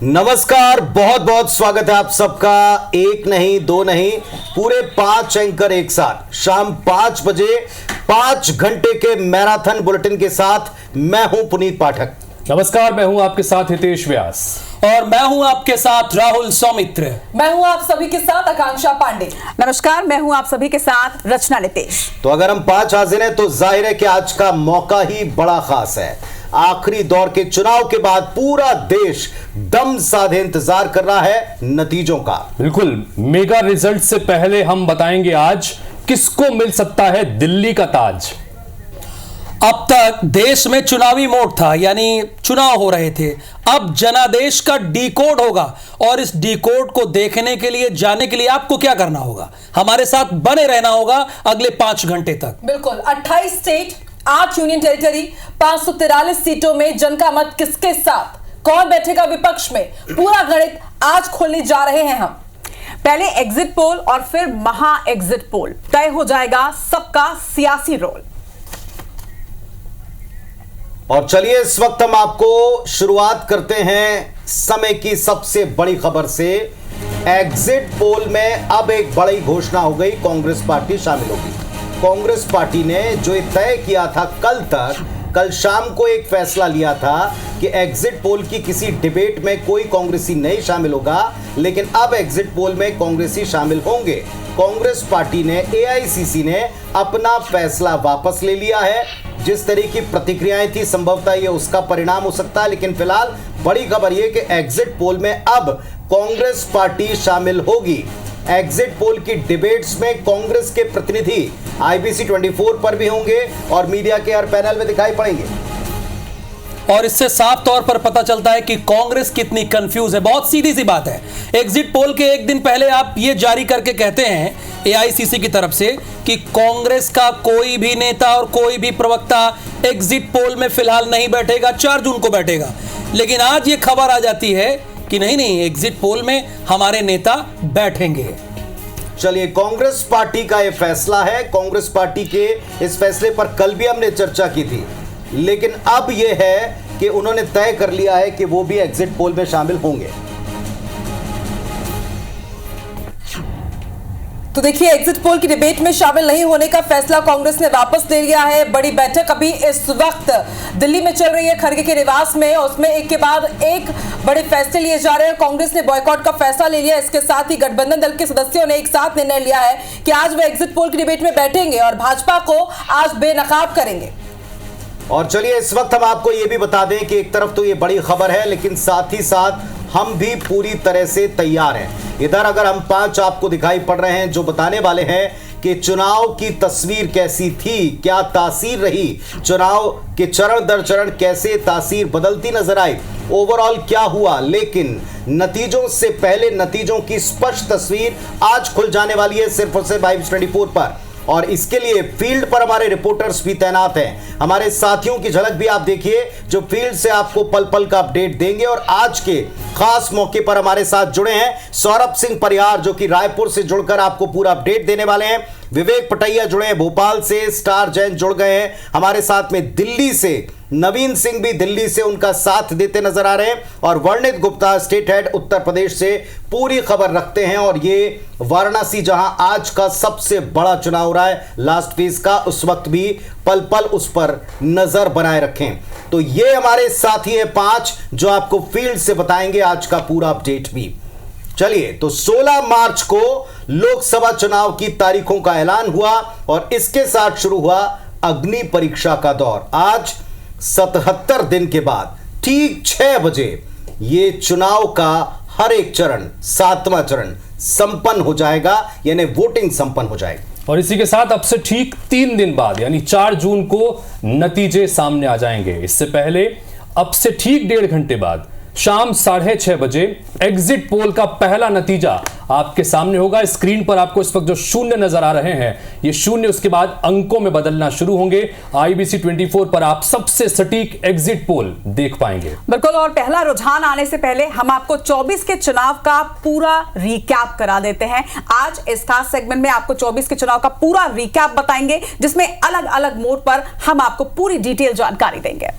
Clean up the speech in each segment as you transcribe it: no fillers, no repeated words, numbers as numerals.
नमस्कार, बहुत बहुत स्वागत है आप सबका। एक नहीं, दो नहीं, पूरे 5 एंकर एक साथ शाम 5 बजे 5 घंटे के मैराथन बुलेटिन के साथ मैं हूं पुनीत पाठक। नमस्कार, मैं हूं आपके साथ हितेश व्यास और मैं हूं आपके साथ राहुल सौमित्र। मैं हूं आप सभी के साथ आकांक्षा पांडे। नमस्कार, मैं हूं आप सभी के साथ रचना नितेश। तो अगर हम 5 हाजिर हैं तो जाहिर है कि आज का मौका ही बड़ा खास है। आखिरी दौर के चुनाव के बाद पूरा देश दम साधे इंतजार कर रहा है नतीजों का। बिल्कुल, मेगा रिजल्ट से पहले हम बताएंगे आज किसको मिल सकता है दिल्ली का ताज। अब तक देश में चुनावी मोड था, यानी चुनाव हो रहे थे। अब जनादेश का डीकोड होगा और इस डीकोड को देखने के लिए, जानने के लिए आपको क्या करना होगा? हमारे साथ बने रहना होगा अगले 5 घंटे तक। बिल्कुल, 28 स्टेट, 8 यूनियन टेरिटरी, 543 सीटों में जन का मत किसके साथ, कौन बैठेगा विपक्ष में, पूरा गणित आज खोलने जा रहे हैं हम। पहले एग्जिट पोल और फिर महा एग्जिट पोल, तय हो जाएगा सबका सियासी रोल। और चलिए इस वक्त हम आपको शुरुआत करते हैं समय की सबसे बड़ी खबर से। एग्जिट पोल में अब एक बड़ी घोषणा हो गई, कांग्रेस पार्टी शामिल होगी। कांग्रेस पार्टी ने जो तय किया था कल शाम को एक फैसला लिया था कि एग्जिट पोल की किसी डिबेट में कोई कांग्रेसी नहीं शामिल होगा, लेकिन अब एग्जिट पोल में कांग्रेसी शामिल होंगे। कांग्रेस पार्टी ने, एआईसीसी ने अपना फैसला वापस ले लिया है। जिस तरह की प्रतिक्रियाएं थी, संभवतः ये उसका परिणाम हो सकता है, लेकिन फिलहाल बड़ी खबर ये कि एग्जिट पोल में अब कांग्रेस पार्टी शामिल होगी। एग्जिट पोल की डिबेट्स में कांग्रेस के प्रतिनिधि आईबीसी 24 पर भी होंगे और मीडिया के हर पैनल में दिखाई पड़ेंगे। और इससे साफ तौर पर पता चलता है कि कांग्रेस कितनी कंफ्यूज है। बहुत सीधी सी बात है, एग्जिट पोल के एक दिन पहले आप ये जारी करके कहते हैं एआईसीसी की तरफ से कि कांग्रेस का कोई भी नेता और कोई भी प्रवक्ता एग्जिट पोल में फिलहाल नहीं बैठेगा, 4 जून को बैठेगा। लेकिन आज ये खबर आ जाती है कि नहीं, एग्जिट पोल में हमारे नेता बैठेंगे। चलिए, कांग्रेस पार्टी का यह फैसला है। कांग्रेस पार्टी के इस फैसले पर कल भी हमने चर्चा की थी, लेकिन अब यह है कि उन्होंने तय कर लिया है कि वो भी एग्जिट पोल में शामिल होंगे। तो देखिए, एग्जिट पोल की डिबेट में शामिल नहीं होने का फैसला कांग्रेस ने वापस ले लिया है। बड़ी बैठक अभी इस वक्त दिल्ली में चल रही है, खड़गे के निवास में। उसमें एक के बाद एक बड़े फैसले लिए जा रहे हैं। कांग्रेस ने बॉयकॉट का फैसला ले लिया। इसके साथ ही गठबंधन दल के सदस्यों ने एक साथ निर्णय लिया है कि आज वे एग्जिट पोल की डिबेट में बैठेंगे और भाजपा को आज बेनकाब करेंगे। और चलिए इस वक्त हम आपको यह भी बता दें कि एक तरफ तो ये बड़ी खबर है, लेकिन साथ ही साथ हम भी पूरी तरह से तैयार हैं। इधर अगर हम 5 आपको दिखाई पड़ रहे हैं जो बताने वाले हैं कि चुनाव की तस्वीर कैसी थी, क्या तासीर रही, चुनाव के चरण दर चरण कैसे तासीर बदलती नजर आई, ओवरऑल क्या हुआ। लेकिन नतीजों से पहले नतीजों की स्पष्ट तस्वीर आज खुल जाने वाली है सिर्फ और सिर्फ आईबीसी 24 पर। और इसके लिए फील्ड पर हमारे रिपोर्टर्स भी तैनात हैं। हमारे साथियों की झलक भी आप देखिए जो फील्ड से आपको पल पल का अपडेट देंगे। और आज के खास मौके पर हमारे साथ जुड़े हैं सौरभ सिंह परिहार, जो कि रायपुर से जुड़कर आपको पूरा अपडेट देने वाले हैं। विवेक पटैया जुड़े हैं भोपाल से, स्टार जैन जुड़ गए हैं हमारे साथ में दिल्ली से, नवीन सिंह भी दिल्ली से उनका साथ देते नजर आ रहे हैं, और वर्णित गुप्ता स्टेट हेड उत्तर प्रदेश से पूरी खबर रखते हैं। और ये वाराणसी जहां आज का सबसे बड़ा चुनाव हो रहा है लास्ट फेज का, उस वक्त भी पल पल उस पर नजर बनाए रखें। तो ये हमारे साथी हैं 5 जो आपको फील्ड से बताएंगे आज का पूरा अपडेट भी। चलिए, तो 16 मार्च को लोकसभा चुनाव की तारीखों का ऐलान हुआ और इसके साथ शुरू हुआ अग्नि परीक्षा का दौर। आज 77 दिन के बाद ठीक 6 बजे ये चुनाव का हर एक चरण, 7वां चरण संपन्न हो जाएगा, यानी वोटिंग संपन्न हो जाएगी। और इसी के साथ अब से ठीक 3 दिन बाद यानी 4 जून को नतीजे सामने आ जाएंगे। इससे पहले अब से ठीक 1.5 घंटे बाद शाम 6:30 बजे एग्जिट पोल का पहला नतीजा आपके सामने होगा। स्क्रीन पर आपको इस वक्त जो शून्य नजर आ रहे हैं, ये शून्य उसके बाद अंकों में बदलना शुरू होंगे। आईबीसी 24 पर आप सबसे सटीक एग्जिट पोल देख पाएंगे। बिल्कुल, और पहला रुझान आने से पहले हम आपको 24 के चुनाव का पूरा रिकैप करा देते हैं। आज इस खास सेगमेंट में आपको 24 के चुनाव का पूरा रिकैप बताएंगे, जिसमें अलग अलग मोड पर हम आपको पूरी डिटेल जानकारी देंगे।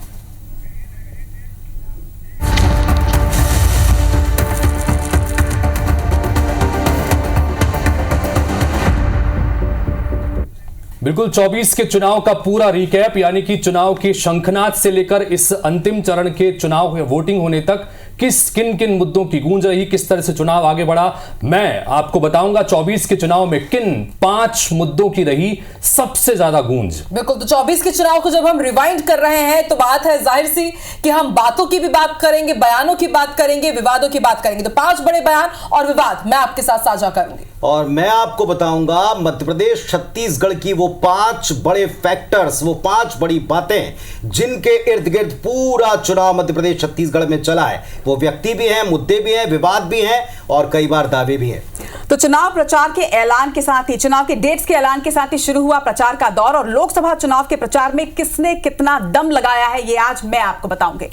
बिल्कुल 24 के चुनाव का पूरा रिकैप, यानी कि चुनाव के शंखनाद से लेकर इस अंतिम चरण के चुनाव वोटिंग होने तक किन किन मुद्दों की गूंज रही, किस तरह से चुनाव आगे बढ़ा, मैं आपको बताऊंगा 24 के चुनाव में किन 5 मुद्दों की रही सबसे ज्यादा गूंज। बिल्कुल, तो 24 के चुनाव को जब हम रिवाइंड कर रहे हैं तो बात है जाहिर सी कि हम बातों की भी बात करेंगे, बयानों की बात करेंगे, विवादों की बात करेंगे। तो 5 बड़े बयान और विवाद मैं आपके साथ साझा करूंगी और मैं आपको बताऊंगा मध्य प्रदेश छत्तीसगढ़ की वो 5 बड़े फैक्टर्स, वो 5 बड़ी बातें जिनके इर्द गिर्द पूरा चुनाव मध्य प्रदेश छत्तीसगढ़ में चला है। वो व्यक्ति भी हैं, मुद्दे भी हैं, विवाद भी हैं और कई बार दावे भी हैं। तो चुनाव प्रचार के ऐलान के साथ ही, चुनाव के डेट्स के ऐलान के साथ ही शुरू हुआ प्रचार का दौर और लोकसभा चुनाव के प्रचार में किसने कितना दम लगाया है ये आज मैं आपको बताऊंगी।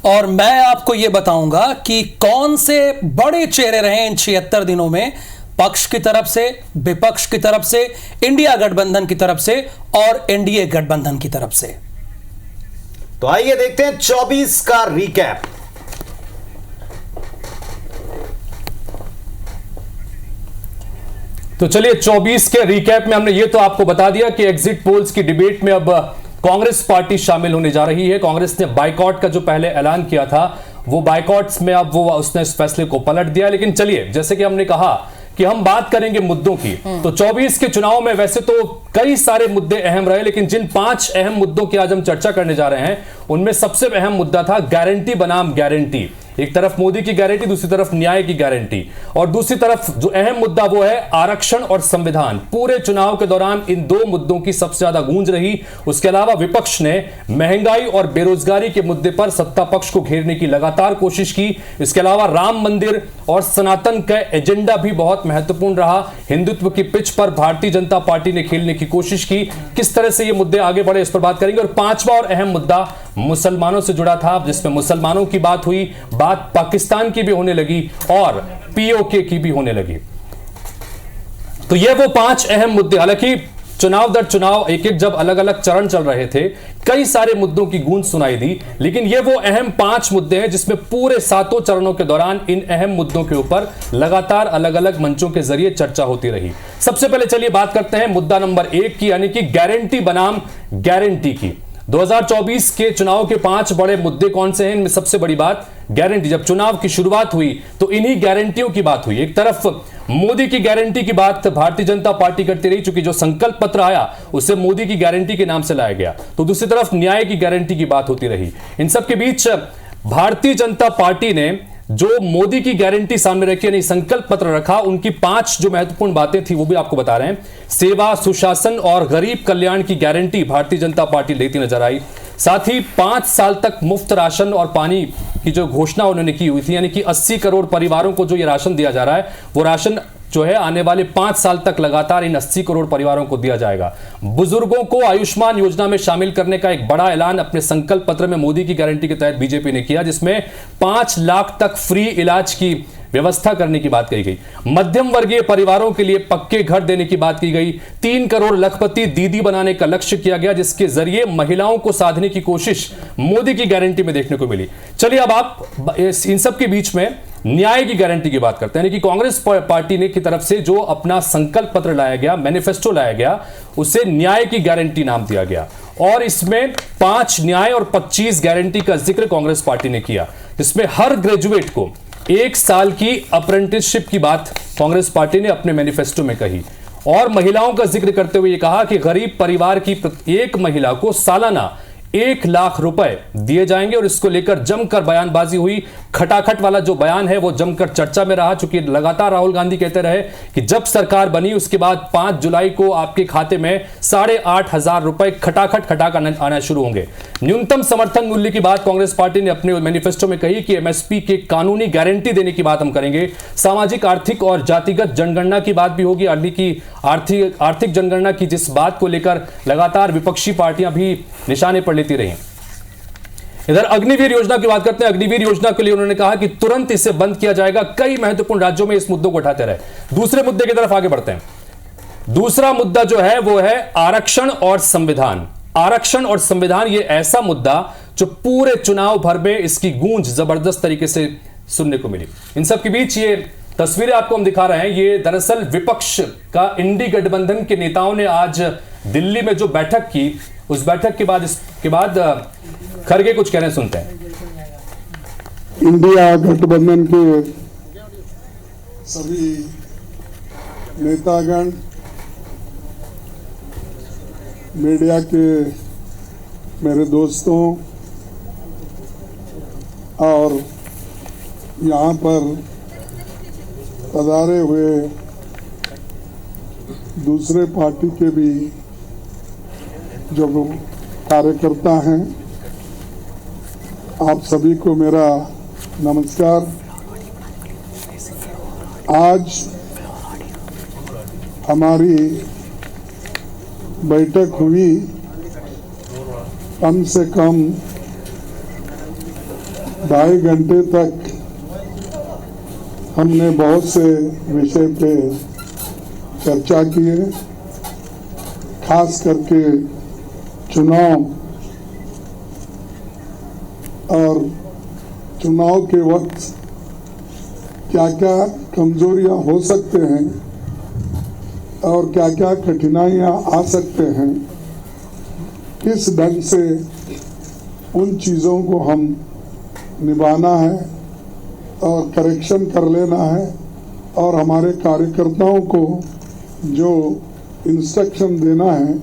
और मैं आपको यह बताऊंगा कि कौन से बड़े चेहरे रहे इन 76 दिनों में, पक्ष की तरफ से, विपक्ष की तरफ से, इंडिया गठबंधन की तरफ से और एनडीए गठबंधन की तरफ से। तो आइए देखते हैं 24 का रिकैप। तो चलिए 24 के रिकैप में हमने ये तो आपको बता दिया कि एग्जिट पोल्स की डिबेट में अब कांग्रेस पार्टी शामिल होने जा रही है। कांग्रेस ने बाइकॉट का जो पहले ऐलान किया था वो बाइकॉट्स में अब वो उसने इस फैसले को पलट दिया। लेकिन चलिए, जैसे कि हमने कहा कि हम बात करेंगे मुद्दों की, तो 24 के चुनाव में वैसे तो कई सारे मुद्दे अहम रहे, लेकिन जिन 5 अहम मुद्दों की आज हम चर्चा करने जा रहे हैं उनमें सबसे अहम मुद्दा था गारंटी बनाम गारंटी। एक तरफ मोदी की गारंटी, दूसरी तरफ न्याय की गारंटी, और दूसरी तरफ जो अहम मुद्दा वो है आरक्षण और संविधान। पूरे चुनाव के दौरान इन 2 मुद्दों की सबसे ज्यादा गूंज रही। उसके अलावा विपक्ष ने महंगाई और बेरोजगारी के मुद्दे पर सत्ता पक्ष को घेरने की लगातार कोशिश की। इसके अलावा राम मंदिर और सनातन का एजेंडा भी बहुत महत्वपूर्ण रहा। हिंदुत्व की पिच पर भारतीय जनता पार्टी ने खेलने की कोशिश की। किस तरह से ये मुद्दे आगे बढ़े इस पर बात करेंगे। और 5वां और अहम मुद्दा मुसलमानों से जुड़ा था, जिसमें मुसलमानों की बात हुई, बात पाकिस्तान की भी होने लगी और पीओके की भी होने लगी। तो ये वो 5 अहम मुद्दे, हालांकि चुनाव दर चुनाव एक एक जब अलग अलग चरण चल रहे थे कई सारे मुद्दों की गूंज सुनाई दी, लेकिन ये वो अहम 5 मुद्दे हैं जिसमें पूरे 7 चरणों के दौरान इन अहम मुद्दों के ऊपर लगातार अलग अलग मंचों के जरिए चर्चा होती रही। सबसे पहले चलिए बात करते हैं मुद्दा नंबर 1 की, यानी कि गारंटी बनाम गारंटी की। 2024 के चुनाव के 5 बड़े मुद्दे कौन से हैं? इनमें सबसे बड़ी बात गारंटी। जब चुनाव की शुरुआत हुई तो इन्हीं गारंटियों की बात हुई। एक तरफ मोदी की गारंटी की बात भारतीय जनता पार्टी करती रही, चूंकि जो संकल्प पत्र आया उसे मोदी की गारंटी के नाम से लाया गया। तो दूसरी तरफ न्याय की गारंटी की बात होती रही। इन सब के बीच भारतीय जनता पार्टी ने जो मोदी की गारंटी सामने रखी, यानी संकल्प पत्र रखा, उनकी 5 जो महत्वपूर्ण बातें थी वो भी आपको बता रहे हैं। सेवा, सुशासन और गरीब कल्याण की गारंटी भारतीय जनता पार्टी लेती नजर आई। साथ ही 5 साल तक मुफ्त राशन और पानी की जो घोषणा उन्होंने की हुई थी, यानी कि 80 करोड़ परिवारों को जो ये राशन दिया जा रहा है, वो राशन जो है आने वाले 5 साल तक लगातार इन 80 करोड़ परिवारों को दिया जाएगा। बुजुर्गों को आयुष्मान योजना में शामिल करने का एक बड़ा ऐलान अपने संकल्प पत्र में मोदी की गारंटी के तहत बीजेपी ने किया, जिसमें 5 लाख तक फ्री इलाज की व्यवस्था करने की बात कही गई। मध्यम वर्गीय परिवारों के लिए पक्के घर देने की बात की गई। 3 करोड़ लखपति दीदी बनाने का लक्ष्य किया गया, जिसके जरिए महिलाओं को साधने की कोशिश मोदी की गारंटी में देखने को मिली। चलिए अब आप इन सब के बीच में न्याय की गारंटी की बात करते हैं, यानी कि कांग्रेस पार्टी ने की तरफ से जो अपना संकल्प पत्र लाया गया, मैनिफेस्टो लाया गया, उसे न्याय की गारंटी नाम दिया गया। और इसमें 5 न्याय और 25 गारंटी का जिक्र कांग्रेस पार्टी ने किया, जिसमें हर ग्रेजुएट को 1 साल की अप्रेंटिसशिप की बात कांग्रेस पार्टी ने अपने मैनिफेस्टो में कही। और महिलाओं का जिक्र करते हुए कहा कि गरीब परिवार की एक महिला को सालाना 1 लाख रुपए दिए जाएंगे। और इसको लेकर जमकर बयानबाजी हुई। खटाखट वाला जो बयान है वो जमकर चर्चा में रहा, चूंकि लगातार राहुल गांधी कहते रहे कि जब सरकार बनी उसके बाद 5 जुलाई को आपके खाते में 8,500 रुपए खटाखट आना शुरू होंगे। न्यूनतम समर्थन मूल्य की बात कांग्रेस पार्टी ने अपने मैनिफेस्टो में कही कि एमएसपी के कानूनी गारंटी देने की बात हम करेंगे। सामाजिक, आर्थिक और जातिगत जनगणना की बात भी होगी। आर्थिक जनगणना की जिस बात को लेकर लगातार विपक्षी पार्टियां भी निशाने पर लेती रही। इधर अग्निवीर योजना की बात करते हैं। अग्निवीर योजना के लिए उन्होंने कहा कि तुरंत इसे बंद किया जाएगा। कई महत्वपूर्ण राज्यों में इस मुद्दों को उठाते रहे। दूसरे मुद्दे की तरफ आगे बढ़ते हैं। दूसरा मुद्दा जो है वो है आरक्षण और संविधान। आरक्षण और संविधान ये ऐसा मुद्दा जो पूरे चुनाव भर में इसकी गूंज जबरदस्त तरीके से सुनने को मिली। इन सब के बीच ये तस्वीरें आपको हम दिखा रहे हैं, ये दरअसल विपक्ष का इंडी गठबंधन के नेताओं ने आज दिल्ली में जो बैठक की, उस बैठक के बाद इसके बाद खरगे कुछ कहने सुनते हैं। इंडिया गठबंधन के सभी नेतागण, मीडिया के मेरे दोस्तों और यहाँ पर पधारे हुए दूसरे पार्टी के भी जो कार्यकर्ता हैं, आप सभी को मेरा नमस्कार। आज हमारी बैठक हुई, कम से कम 2.5 घंटे तक हमने बहुत से विषय पे चर्चा किए, खास करके चुनाव और चुनाव के वक्त क्या क्या कमजोरियां हो सकते हैं और क्या क्या कठिनाइयां आ सकते हैं, किस ढंग से उन चीज़ों को हम निभाना है और करेक्शन कर लेना है और हमारे कार्यकर्ताओं को जो इंस्ट्रक्शन देना है,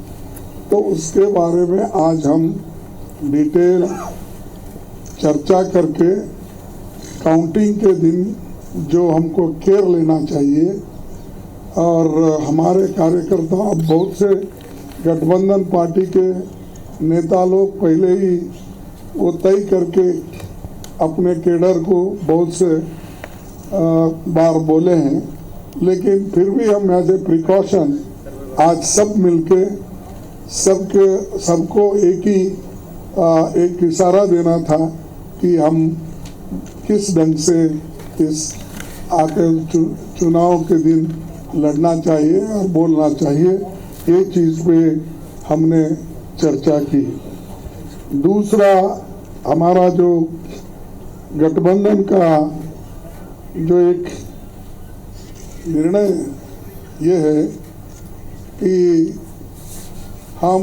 तो उसके बारे में आज हम डिटेल चर्चा करके काउंटिंग के दिन जो हमको केयर लेना चाहिए, और हमारे कार्यकर्ता अब बहुत से गठबंधन पार्टी के नेता लोग पहले ही वो तय करके अपने केडर को बहुत से बार बोले हैं, लेकिन फिर भी हम एज ए प्रिकॉशन आज सब मिलके सबको एक इशारा देना था कि हम किस ढंग से इस आके चुनाव के दिन लड़ना चाहिए और बोलना चाहिए। ये चीज़ पे हमने चर्चा की। दूसरा, हमारा जो गठबंधन का जो एक निर्णय ये है कि हम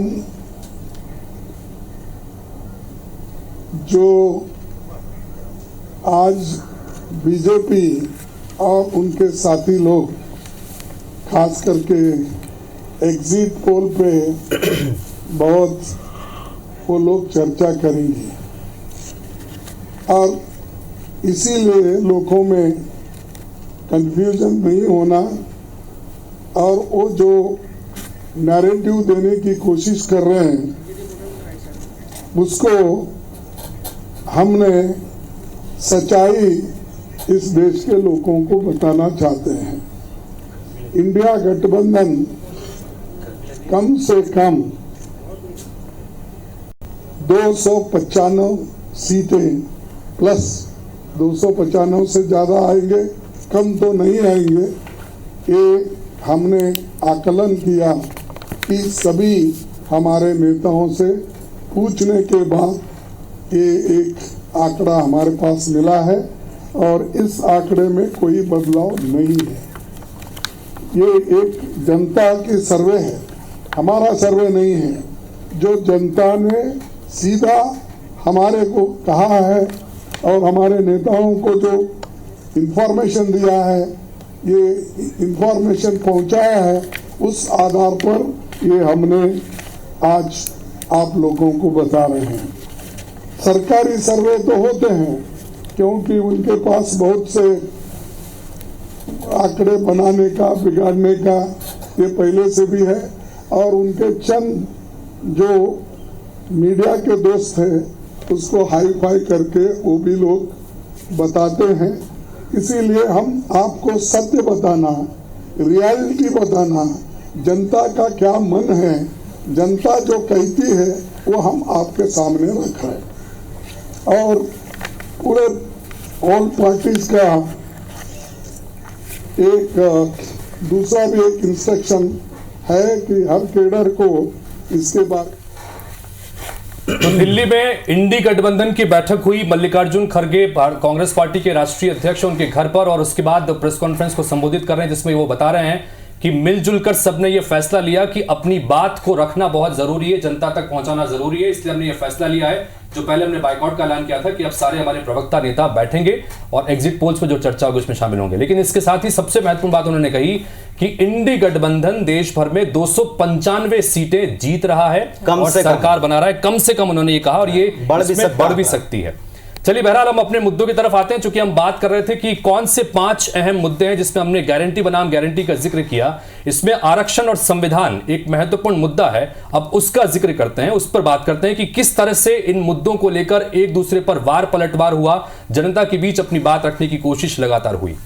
जो आज बीजेपी और उनके साथी लोग खास करके एग्जिट पोल पे बहुत वो लोग चर्चा करेंगे, और इसीलिए लोगों में कंफ्यूजन नहीं होना और वो जो नैरेटिव देने की कोशिश कर रहे हैं उसको हमने सच्चाई इस देश के लोगों को बताना चाहते हैं। इंडिया गठबंधन कम से कम 295 सीटें प्लस 295 से ज़्यादा आएंगे, कम तो नहीं आएंगे। ये हमने आकलन किया कि सभी हमारे नेताओं से पूछने के बाद ये एक आंकड़ा हमारे पास मिला है और इस आंकड़े में कोई बदलाव नहीं है। ये एक जनता की सर्वे है, हमारा सर्वे नहीं है। जो जनता ने सीधा हमारे को कहा है और हमारे नेताओं को जो इंफॉर्मेशन दिया है, ये इंफॉर्मेशन पहुंचाया है, उस आधार पर ये हमने आज आप लोगों को बता रहे हैं। सरकारी सर्वे तो होते हैं क्योंकि उनके पास बहुत से आंकड़े बनाने का, बिगाड़ने का ये पहले से भी है, और उनके चंद जो मीडिया के दोस्त हैं उसको हाई फाई करके वो भी लोग बताते हैं। इसीलिए हम आपको सत्य बताना, रियलिटी बताना, जनता का क्या मन है, जनता जो कहती है वो हम आपके सामने रख रहे हैं। और पूरे ऑल पार्टीज का एक दूसरा भी एक इंस्ट्रक्शन है कि हर केडर को इसके बाद। तो दिल्ली में इंडी गठबंधन की बैठक हुई, मल्लिकार्जुन खड़गे कांग्रेस पार्टी के राष्ट्रीय अध्यक्ष उनके घर पर, और उसके बाद प्रेस कॉन्फ्रेंस को संबोधित कर रहे हैं जिसमें वो बता रहे हैं कि मिलजुल कर सबने ये फैसला लिया कि अपनी बात को रखना बहुत जरूरी है, जनता तक पहुंचाना जरूरी है, इसलिए हमने ये फैसला लिया है। जो पहले हमने बाइकआउट का ऐलान किया था कि अब सारे हमारे प्रवक्ता नेता बैठेंगे और एग्जिट पोल्स पर जो चर्चा होगी उसमें शामिल होंगे। लेकिन इसके साथ ही सबसे महत्वपूर्ण बात उन्होंने कही कि इंडी गठबंधन देश भर में 295 सीटें जीत रहा है और सरकार बना रहा है, कम से कम उन्होंने ये कहा, और ये बढ़ भी सकती है। चलिए बहरहाल हम अपने मुद्दों की तरफ आते हैं। चूंकि हम बात कर रहे थे कि कौन से 5 अहम मुद्दे हैं जिसमें हमने गारंटी बनाम गारंटी का जिक्र किया, इसमें आरक्षण और संविधान एक महत्वपूर्ण मुद्दा है। अब उसका जिक्र करते हैं, उस पर बात करते हैं कि किस तरह से इन मुद्दों को लेकर एक दूसरे पर वार पलटवार हुआ, जनता के बीच अपनी बात रखने की कोशिश लगातार हुई।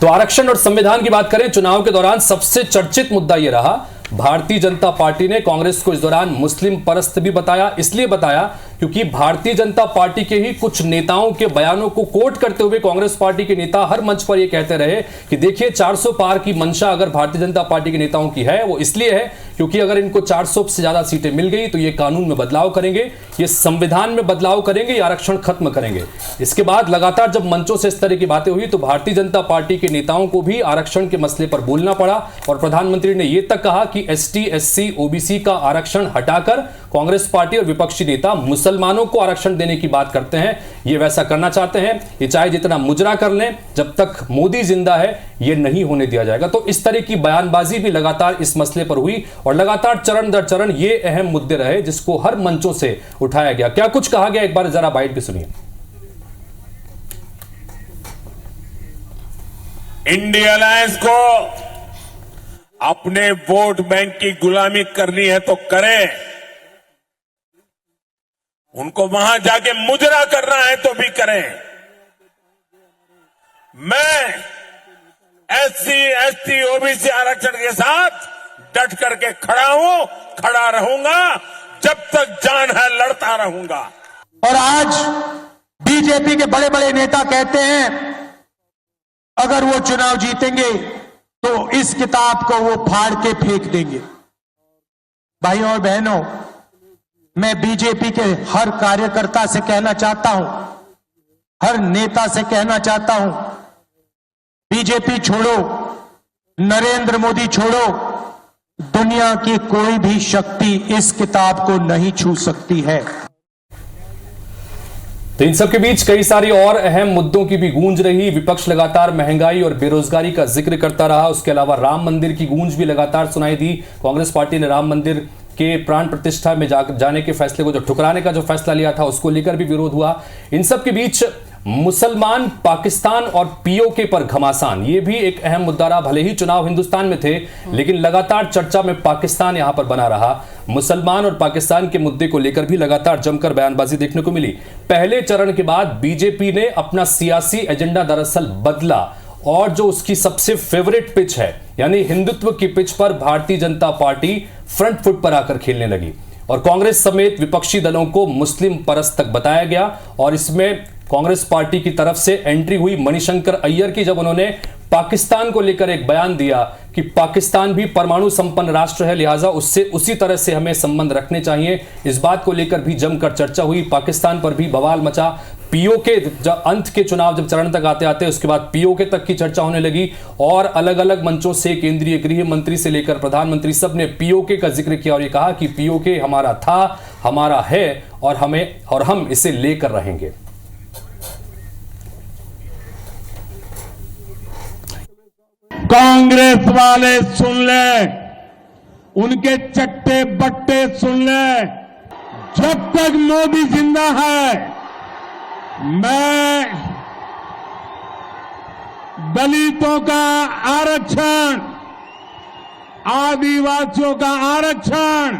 तो आरक्षण और संविधान की बात करें, चुनाव के दौरान सबसे चर्चित मुद्दा यह रहा। भारतीय जनता पार्टी ने कांग्रेस को इस दौरान मुस्लिम परस्त भी बताया। इसलिए बताया क्योंकि भारतीय जनता पार्टी के ही कुछ नेताओं के बयानों को कोट करते हुए कांग्रेस पार्टी के नेता हर मंच पर यह कहते रहे कि देखिए 400 पार की मंशा अगर भारतीय जनता पार्टी के नेताओं की है, वो इसलिए है क्योंकि अगर इनको 400 से ज्यादा सीटें मिल गई तो ये कानून में बदलाव करेंगे, ये संविधान में बदलाव करेंगे, ये आरक्षण खत्म करेंगे। इसके बाद लगातार जब मंचों से इस तरह की बातें हुई तो भारतीय जनता पार्टी के नेताओं को भी आरक्षण के मसले पर बोलना पड़ा और प्रधानमंत्री ने यह तक कहा कि एसटी, एससी, ओबीसी का आरक्षण हटाकर कांग्रेस पार्टी और विपक्षी नेता मुसलमानों को आरक्षण देने की बात करते हैं। ये वैसा करना चाहते हैं, ये चाहे जितना मुजरा कर लें, जब तक मोदी जिंदा है ये नहीं होने दिया जाएगा। तो इस तरह की बयानबाजी भी लगातार इस मसले पर हुई और लगातार चरण दर चरण ये अहम मुद्दे रहे जिसको हर मंचों से उठाया गया। क्या कुछ कहा गया, एक बार जरा बाइट भी सुनिए। इंडिया अलायंस को अपने वोट बैंक की गुलामी करनी है तो करें, उनको वहां जाके मुजरा करना है तो भी करें। मैं एससी, एसटी, ओबीसी आरक्षण के साथ डट करके खड़ा हूं, खड़ा रहूंगा, जब तक जान है लड़ता रहूंगा। और आज बीजेपी के बड़े बड़े नेता कहते हैं अगर वो चुनाव जीतेंगे तो इस किताब को वो फाड़ के फेंक देंगे। भाइयों और बहनों, मैं बीजेपी के हर कार्यकर्ता से कहना चाहता हूं, हर नेता से कहना चाहता हूं, बीजेपी छोड़ो, नरेंद्र मोदी छोड़ो, दुनिया की कोई भी शक्ति इस किताब को नहीं छू सकती है। तो इन सब के बीच कई सारी और अहम मुद्दों की भी गूंज रही। विपक्ष लगातार महंगाई और बेरोजगारी का जिक्र करता रहा। उसके अलावा राम मंदिर की गूंज भी लगातार सुनाई दी। कांग्रेस पार्टी ने राम मंदिर के प्राण प्रतिष्ठा में जाने के फैसले को, जो ठुकराने का जो फैसला लिया था, उसको लेकर भी विरोध हुआ। इन सब के बीच मुसलमान, पाकिस्तान और पीओके पर घमासान, ये भी एक अहम मुद्दा रहा। भले ही चुनाव हिंदुस्तान में थे, लेकिन लगातार चर्चा में पाकिस्तान यहां पर बना रहा। मुसलमान और पाकिस्तान के मुद्दे को लेकर भी लगातार जमकर बयानबाजी देखने को मिली। पहले चरण के बाद बीजेपी ने अपना सियासी एजेंडा दरअसल बदला और जो उसकी सबसे फेवरेट पिच है, यानी हिंदुत्व की पिच पर Bharatiya Janata party front foot पर आकर खेलने लगी और कांग्रेस समेत विपक्षी दलों को मुस्लिम परस्त तक बताया गया। और इसमें कांग्रेस पार्टी की तरफ से एंट्री हुई मणिशंकर अय्यर की, जब उन्होंने पाकिस्तान को लेकर एक बयान दिया कि पाकिस्तान भी परमाणु संपन्न राष्ट्र है, लिहाजा उससे उसी तरह से हमें संबंध रखने चाहिए। इस बात को लेकर भी जमकर चर्चा हुई। पाकिस्तान पर भी बवाल मचा। पीओके जब अंत के चुनाव जब चरण तक आते आते उसके बाद पीओके तक की चर्चा होने लगी और अलग अलग मंचों से केंद्रीय गृह मंत्री से लेकर प्रधानमंत्री सब ने पीओके का जिक्र किया और ये कहा कि पीओके हमारा था, हमारा है और हम इसे लेकर रहेंगे। कांग्रेस वाले सुन ले, उनके चट्टे बट्टे सुन ले, जब तक मोदी जिंदा है मैं दलितों का आरक्षण, आदिवासियों का आरक्षण,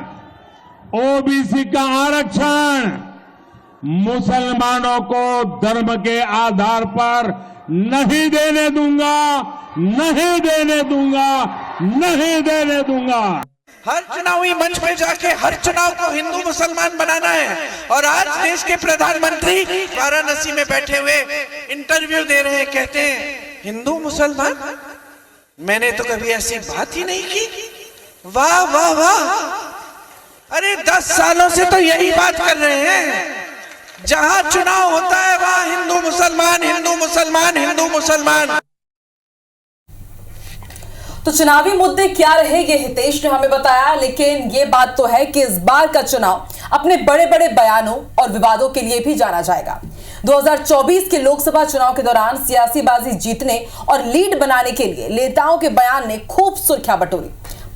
ओबीसी का आरक्षण, मुसलमानों को धर्म के आधार पर नहीं देने दूंगा, नहीं देने दूंगा, नहीं देने दूंगा। हर चुनावी मंच पे जाके हर चुनाव को हिंदू मुसलमान बनाना है और आज देश के प्रधानमंत्री वाराणसी में बैठे हुए इंटरव्यू दे रहे हैं, कहते हैं हिंदू मुसलमान, मैंने तो कभी ऐसी बात ही नहीं की। वाह वाह वाह, अरे 10 सालों से तो यही बात कर रहे हैं, जहां चुनाव होता है वहां हिंदू मुसलमान, हिंदू मुसलमान, हिंदू मुसलमान। तो चुनावी मुद्दे क्या रहे ये हितेश ने हमें बताया, लेकिन ये बात तो है कि इस बार का चुनाव अपने बड़े बड़े बयानों और विवादों के लिए भी जाना जाएगा। 2024 के लोकसभा चुनाव के दौरान सियासी बाजी जीतने और लीड बनाने के लिए नेताओं के बयान ने खूब सुर्खियां बटोरी।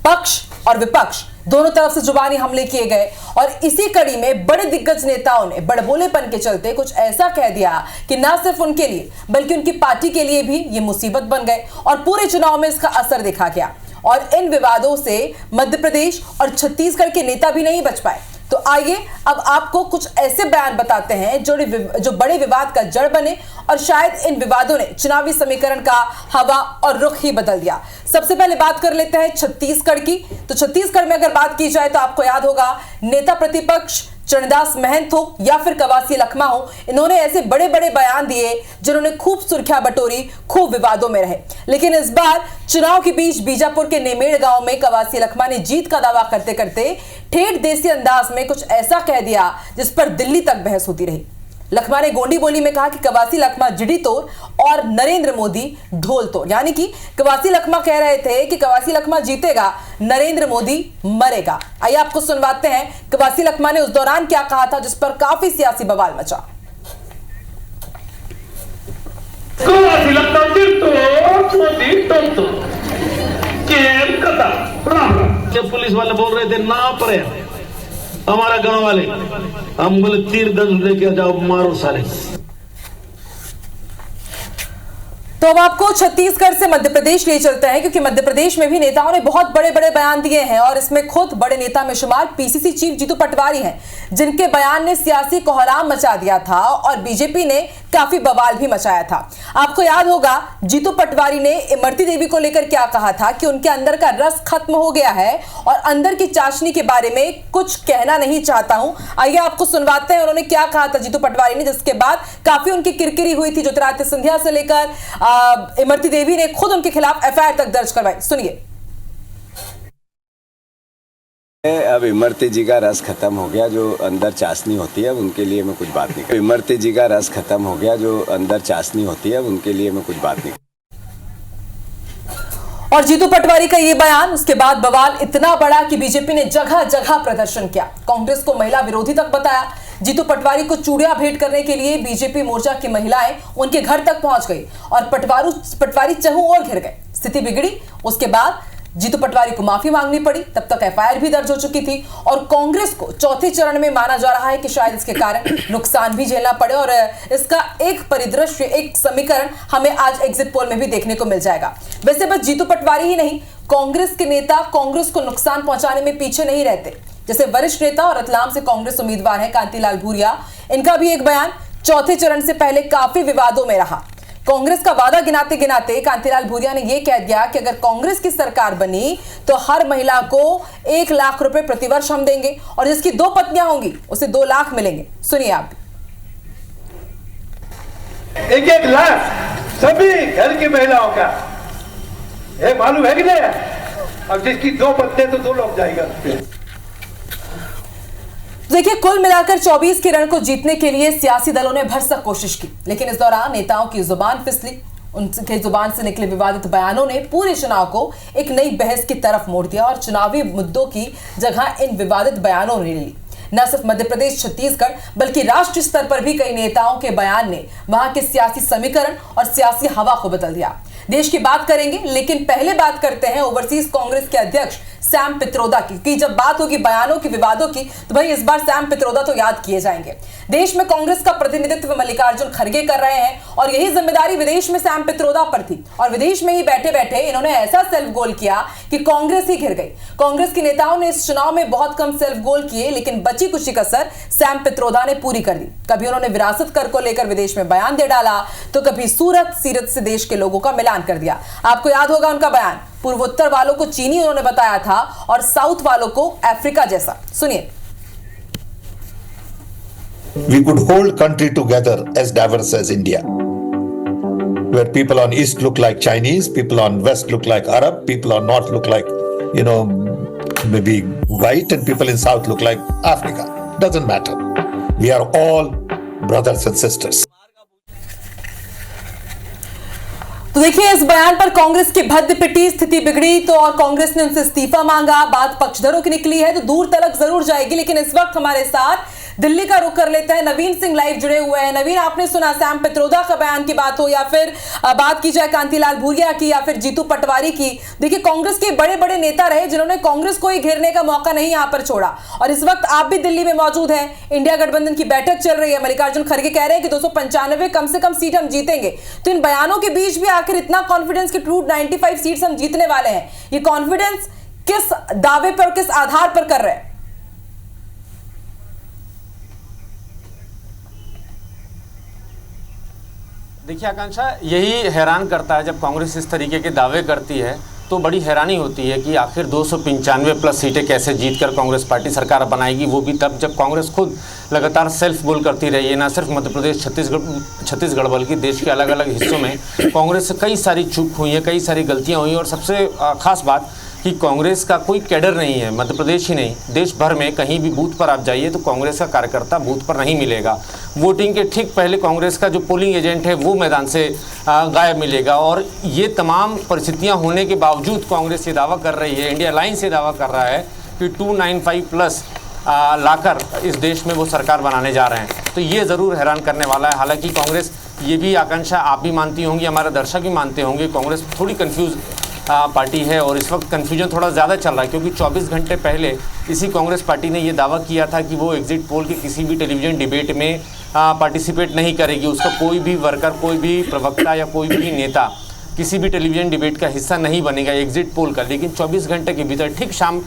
पक्ष और विपक्ष दोनों तरफ से जुबानी हमले किए गए और इसी कड़ी में बड़े दिग्गज नेताओं ने बड़बोलेपन के चलते कुछ ऐसा कह दिया कि न सिर्फ उनके लिए बल्कि उनकी पार्टी के लिए भी ये मुसीबत बन गए और पूरे चुनाव में इसका असर देखा गया। और इन विवादों से मध्य प्रदेश और छत्तीसगढ़ के नेता भी नहीं बच पाए। तो आइए अब आपको कुछ ऐसे बयान बताते हैं जो बड़े विवाद का जड़ बने और शायद इन विवादों ने चुनावी समीकरण का हवा और रुख ही बदल दिया। सबसे पहले बात कर लेते हैं छत्तीसगढ़ की। तो छत्तीसगढ़ में अगर बात की जाए तो आपको याद होगा, नेता प्रतिपक्ष चरणदास महंत हो या फिर कवासी लखमा हो, इन्होंने ऐसे बड़े बड़े बयान दिए जिन्होंने खूब सुर्खियां बटोरी, खूब विवादों में रहे। लेकिन इस बार चुनाव के बीच बीजापुर के नेमेड़ गांव में कवासी लखमा ने जीत का दावा करते करते ठेठ देसी अंदाज में कुछ ऐसा कह दिया जिस पर दिल्ली तक बहस होती रही। लखमा ने गोंडी बोली में कहा कि कवासी लखमा जिडी तोड़ और नरेंद्र मोदी ढोल तोड़, यानी कि कवासी लखमा कह रहे थे कि कवासी लखमा जीतेगा, नरेंद्र मोदी मरेगा। आइए आपको सुनवाते हैं कवासी लखमा ने उस दौरान क्या कहा था, जिस पर काफी सियासी बवाल मचा। कवासी लखमा मोदी पुलिस वाले बोल रहे थे ना परे, हमारा गांव वाले हम बोले तीर धनुष लेके जाओ, मारो साले। तो अब आपको छत्तीसगढ़ से मध्य प्रदेश ले चलते हैं, क्योंकि मध्य प्रदेश में भी नेताओं ने बहुत बड़े बड़े बयान दिए हैं और इसमें खुद बड़े नेता में शुमार पीसीसी चीफ जीतू पटवारी हैं, जिनके बयान ने सियासी कोहराम मचा दिया था और बीजेपी ने काफी बवाल भी मचाया था। आपको याद होगा, जीतू पटवारी ने इमरती देवी को लेकर क्या कहा था कि उनके अंदर का रस खत्म हो गया है और अंदर की चाशनी के बारे में कुछ कहना नहीं चाहता हूं। आइए आपको सुनवाते हैं उन्होंने क्या कहा था जीतू पटवारी ने, जिसके बाद काफी उनकी किरकिरी हुई थी। ज्योतिरादित्य सिंधिया से लेकर इमरती देवी ने खुद उनके खिलाफ एफआईआर तक दर्ज करवाई। सुनिए। अब इमरती जी का रस खत्म हो गया, जो अंदर चाशनी होती है उनके लिए मैं कुछ बात नहीं कर। इमरती जी का रस खत्म हो गया, जो अंदर चाशनी होती है उनके लिए मैं कुछ बात नहीं। और जीतू पटवारी का ये बयान, उसके बाद बवाल इतना बड़ा कि बीजेपी ने जगह जगह प्रदर्शन किया, कांग्रेस को महिला विरोधी तक बताया। जीतू पटवारी को चूड़ियां भेंट करने के लिए बीजेपी मोर्चा की महिलाएं उनके घर तक पहुंच गई और पटवारी चहु और घिर गए। स्थिति बिगड़ी, उसके बाद जीतू पटवारी को माफी मांगनी पड़ी। तब तक एफआईआर भी दर्ज हो चुकी थी और कांग्रेस को चौथे चरण में माना जा रहा है कि शायद इसके कारण नुकसान भी झेलना पड़े और इसका एक परिदृश्य, एक समीकरण हमें आज एग्जिट पोल में भी देखने को मिल जाएगा। वैसे बस जीतू पटवारी ही नहीं, कांग्रेस के नेता कांग्रेस को नुकसान पहुंचाने में पीछे नहीं रहते। जैसे वरिष्ठ नेता और रतलाम से कांग्रेस उम्मीदवार है कांतिलाल भूरिया, इनका भी एक बयान चौथे चरण से पहले काफी विवादों में रहा। कांग्रेस का वादा गिनाते गिनाते कांतिलाल भूरिया ने यह कह दिया कि अगर कांग्रेस की सरकार बनी तो हर महिला को 1 लाख रुपए प्रतिवर्ष हम देंगे और जिसकी 2 पत्नियां होंगी उसे 2 लाख मिलेंगे। सुनिए आप। 1 लाख सभी घर की महिलाओं का, ये मालूम है कि नहीं? अब जिसकी 2 पत्नी तो 2 लोग जाएगा। देखिए, कुल मिलाकर 24 के रण को जीतने के लिए सियासी दलों ने भरसक कोशिश की, लेकिन इस दौरान नेताओं की जुबान फिसली। उनके जुबान से निकले विवादित बयानों ने पूरे चुनाव को एक नई बहस की तरफ मोड़ दिया और चुनावी मुद्दों की जगह इन विवादित बयानों ने ली। न सिर्फ मध्य प्रदेश, छत्तीसगढ़ बल्कि राष्ट्रीय स्तर पर भी कई नेताओं के बयान ने वहां के सियासी समीकरण और सियासी हवा को बदल दिया। देश की बात करेंगे, लेकिन पहले बात करते हैं ओवरसीज कांग्रेस के अध्यक्ष सैम पित्रोदा की, कि जब बात होगी बयानों की, विवादों की, तो भाई इस बार सैम पित्रोदा तो याद किए जाएंगे। देश में कांग्रेस का प्रतिनिधित्व मल्लिकार्जुन खड़गे कर रहे हैं और यही जिम्मेदारी विदेश में सैम पित्रोदा पर थी और विदेश में ही बैठे बैठे इन्होंने ऐसा सेल्फ गोल किया कि कांग्रेस ही घिर गई। कांग्रेस के नेताओं ने इस चुनाव में बहुत कम सेल्फ गोल किए, लेकिन बची कुछ कसर सैम पित्रोदा ने पूरी कर दी। कभी उन्होंने विरासत कर को लेकर विदेश में बयान दे डाला, तो कभी सूरत सीरत से देश के लोगों का मिलान कर दिया। आपको याद होगा उनका बयान, पूर्वोत्तर वालों को चीनी उन्होंने बताया था और साउथ वालों को अफ्रीका जैसा। सुनिए। We could hold country together as diverse as India, where people on east look like Chinese, people on west look like Arab, people on north look like, maybe white, and people in south look like Africa. Doesn't matter. We are all brothers and sisters. तो देखिए, इस बयान पर कांग्रेस की भद्द पिटी, स्थिति बिगड़ी तो और कांग्रेस ने उनसे इस्तीफा मांगा। बात पक्षधरों की निकली है तो दूर तलक जरूर जाएगी, लेकिन इस वक्त हमारे साथ दिल्ली का रुख कर लेते हैं नवीन सिंह, लाइव जुड़े हुए हैं। नवीन, आपने सुना सैम पित्रोदा का बयान की बात हो या फिर बात की जाए कांतिलाल भूरिया की या फिर जीतू पटवारी की। देखिए, कांग्रेस के बड़े बड़े नेता रहे जिन्होंने कांग्रेस को ही घेरने का मौका नहीं यहां पर छोड़ा, और इस वक्त आप भी दिल्ली में मौजूद हैं। इंडिया गठबंधन की बैठक चल रही है, मल्लिकार्जुन खड़गे कह रहे हैं कि 295 कम से कम सीट हम जीतेंगे। तो इन बयानों के बीच भी आखिर इतना कॉन्फिडेंस कि ट्रू 95 सीट्स हम जीतने वाले हैं, ये कॉन्फिडेंस किस दावे पर, किस आधार पर कर रहे हैं? देखिए आकांक्षा, यही हैरान करता है जब कांग्रेस इस तरीके के दावे करती है तो बड़ी हैरानी होती है कि आखिर 295 प्लस सीटें कैसे जीतकर कांग्रेस पार्टी सरकार बनाएगी, वो भी तब जब कांग्रेस खुद लगातार सेल्फ गोल करती रही है। ना सिर्फ मध्य प्रदेश, छत्तीसगढ़ बल्कि देश के अलग अलग हिस्सों में कांग्रेस से कई सारी चूक हुई है, कई सारी गलतियाँ हुई, और सबसे खास बात कि कांग्रेस का कोई कैडर नहीं है, मध्य प्रदेश ही नहीं देश भर में कहीं भी बूथ पर आप जाइए तो कांग्रेस का कार्यकर्ता बूथ पर नहीं मिलेगा। वोटिंग के ठीक पहले कांग्रेस का जो पोलिंग एजेंट है वो मैदान से गायब मिलेगा। और ये तमाम परिस्थितियां होने के बावजूद कांग्रेस ये दावा कर रही है, इंडिया अलायंस ये दावा कर रहा है कि 295 प्लस लाकर इस देश में वो सरकार बनाने जा रहे हैं। तो ये ज़रूर हैरान करने वाला है। हालांकि कांग्रेस, ये भी आकांक्षा आप भी मानती होंगी, हमारे दर्शक भी मानते होंगे, कांग्रेस थोड़ी कन्फ्यूज़ पार्टी है और इस वक्त कन्फ्यूजन थोड़ा ज़्यादा चल रहा है, क्योंकि 24 घंटे पहले इसी कांग्रेस पार्टी ने ये दावा किया था कि वो एग्जिट पोल के किसी भी टेलीविज़न डिबेट में पार्टिसिपेट नहीं करेगी। उसका कोई भी वर्कर, कोई भी प्रवक्ता या कोई भी नेता किसी भी टेलीविज़न डिबेट का हिस्सा नहीं बनेगा एग्जिट पोल का। लेकिन 24 घंटे के भीतर ठीक शाम